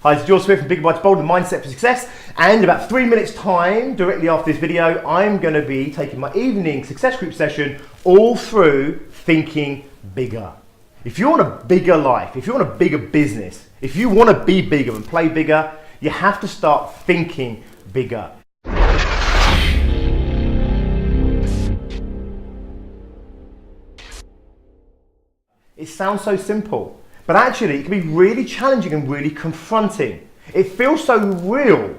Hi, it's George Smith from Bigger Bites Bold and Mindset for Success. And in about 3 minutes time, directly after this video, I'm going to be taking my evening success group session all through thinking bigger. If you want a bigger life, if you want a bigger business, if you want to be bigger and play bigger, you have to start thinking bigger. It sounds so simple, but actually it can be really challenging and really confronting. It feels so real,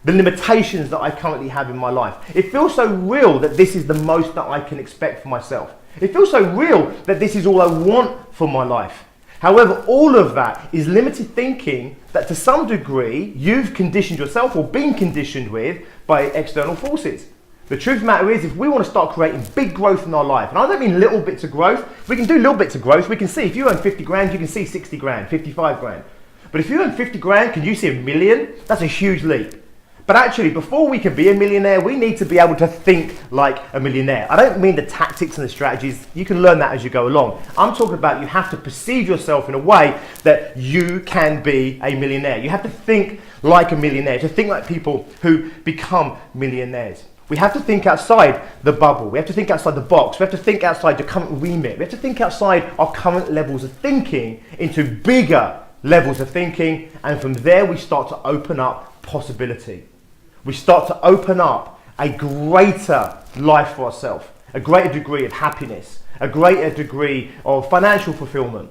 the limitations that I currently have in my life. It feels so real that this is the most that I can expect for myself. It feels so real that this is all I want for my life. However, all of that is limited thinking that to some degree you've conditioned yourself or been conditioned with by external forces. The truth of the matter is, if we want to start creating big growth in our life, and I don't mean little bits of growth, we can do little bits of growth. We can see, if you earn 50 grand, you can see 60 grand, 55 grand. But if you earn 50 grand, can you see $1 million? That's a huge leap. But actually, before we can be a millionaire, we need to be able to think like a millionaire. I don't mean the tactics and the strategies. You can learn that as you go along. I'm talking about you have to perceive yourself in a way that you can be a millionaire. You have to think like a millionaire, to think like people who become millionaires. We have to think outside the bubble. We have to think outside the box. We have to think outside the current remit. We have to think outside our current levels of thinking into bigger levels of thinking. And from there, we start to open up possibility. We start to open up a greater life for ourselves, a greater degree of happiness, a greater degree of financial fulfillment,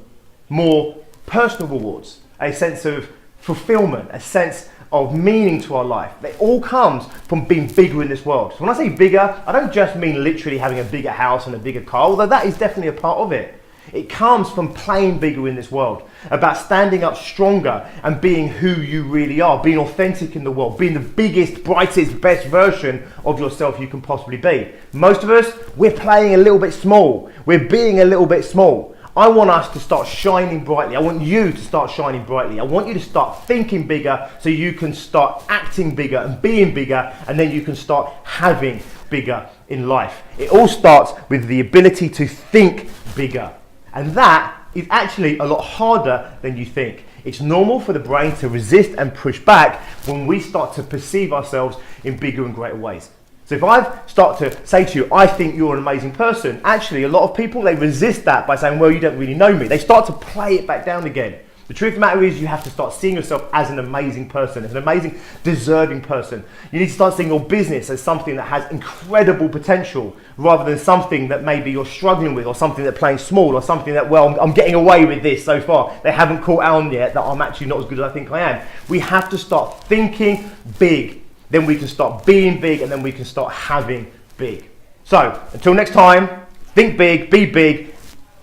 more personal rewards, a sense of fulfillment, a sense of meaning to our life. It all comes from being bigger in this world. So when I say bigger, I don't just mean literally having a bigger house and a bigger car, although that is definitely a part of it. It comes from playing bigger in this world, about standing up stronger and being who you really are, being authentic in the world, being the biggest, brightest, best version of yourself you can possibly be. Most of us, we're playing a little bit small. We're being a little bit small. I want us to start shining brightly. I want you to start shining brightly. I want you to start thinking bigger so you can start acting bigger and being bigger, and then you can start having bigger in life. It all starts with the ability to think bigger. And that is actually a lot harder than you think. It's normal for the brain to resist and push back when we start to perceive ourselves in bigger and greater ways. So if I start to say to you, I think you're an amazing person, actually a lot of people, they resist that by saying, well, you don't really know me. They start to play it back down again. The truth of the matter is you have to start seeing yourself as an amazing person, as an amazing, deserving person. You need to start seeing your business as something that has incredible potential rather than something that maybe you're struggling with, or something that's playing small, or something that, well, I'm getting away with this so far. They haven't caught on yet that I'm actually not as good as I think I am. We have to start thinking big. Then we can start being big, and then we can start having big. So until next time, think big, be big,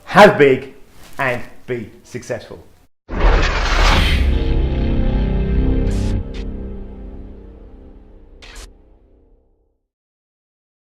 have big, and be successful.